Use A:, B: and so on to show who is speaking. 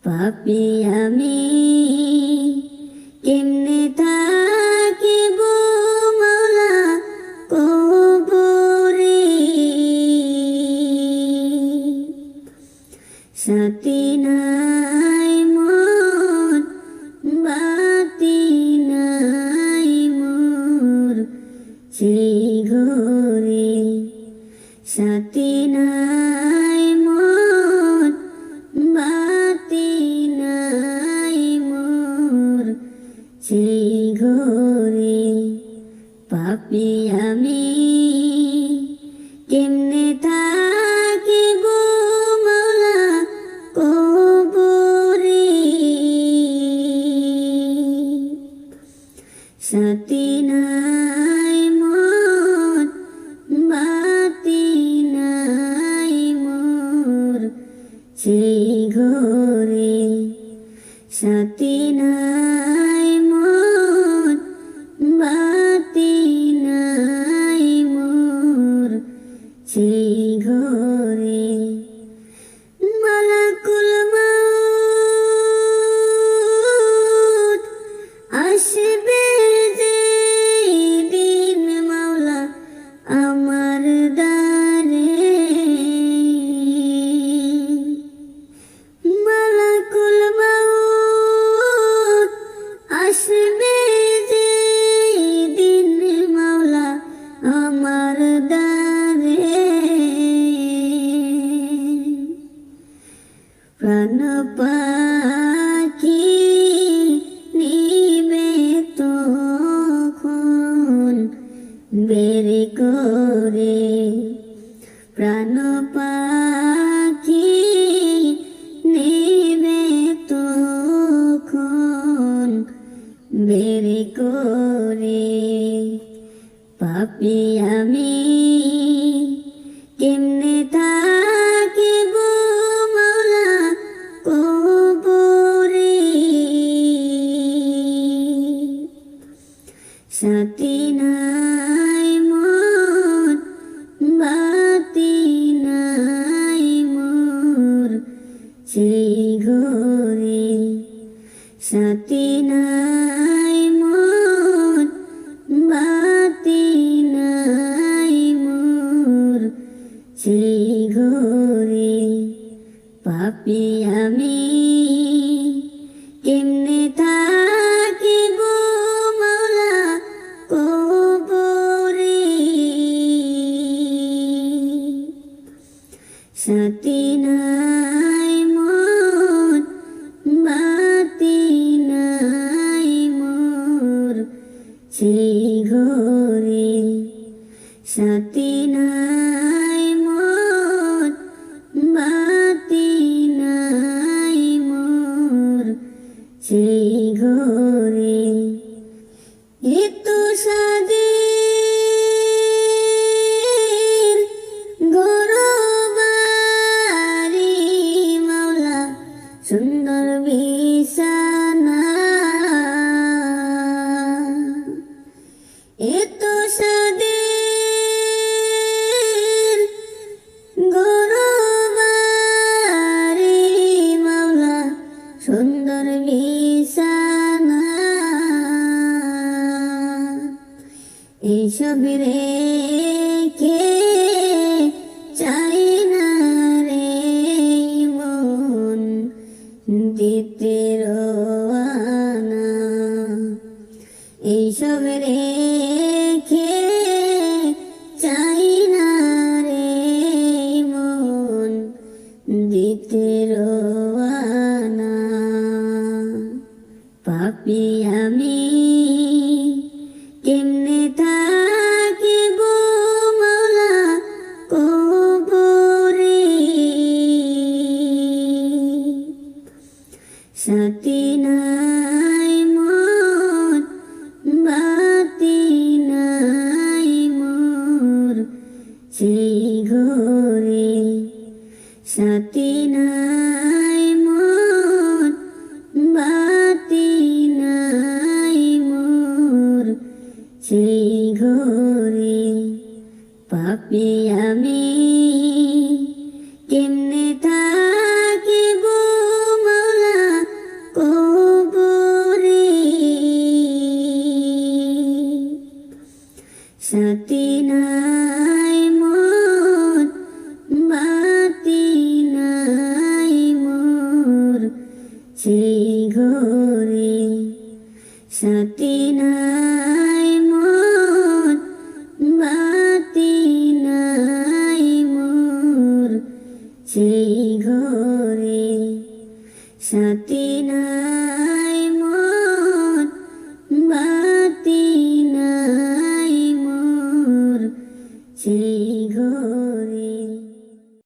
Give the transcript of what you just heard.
A: পাপী আমি কেমনে থাকিব মাওলা কবরে, সাথী নাই মোর বাতি নাই মোর সেই ঘরে, সাথী নাই মোর বাতি নাই মোর সেই ঘরে। পাপী আমি কেমনে থাকিব মাওলা কবরে, সাথী নাই মোর বাতি নাই মোর সেই ঘরে, সাথী নাই মোর বাতি নাই মোর সেই ঘরে। মালাকুল মউত আসবে যেদিন মাওলা আমার দ্বারে, মালাকুল মউত আসবে যেদিন মাওলা আমার দ্বারে, প্রাণ পাখি নিবে তখন বের করে, প্রাণ পাখি নিবে তখন বের করে। পাপী আমি কেমনে থাকিব মাওলা কবরে, সাথী নাই মোর বাতি নাই মোর সেই ঘরে, সাথী নাই মোর বাতি নাই মোর সেই ঘরে। পাপী আমি কেমনে থাকিব মাওলা কবরে, সাথী নাই মোর বাতি নাই মোর সেই ঘরে, সাথী নাই মোর বাতি নাই মোর সেই ঘরে। এত সাদের ঘরবাড়ি মাওলা সুন্দর বিছানা, এত সাদের ঘরবাড়ি মাওলা সুন্দর বিছানা, এইসব রেখে চাই না রে মন দিতে রওয়ানা, এইসব রেখে চাই না রে মন দিতে রওয়ানা। পাপী আমি কেমনে থাকিব মাওলা কবরে, সাথী নাই মোর বাতি নাই মোর সেই ঘরে, সাথী নাই মোর বাতি নাই মোর সেই ঘরে। পাপী আমি কেমনে থাকিব মাওলা নাই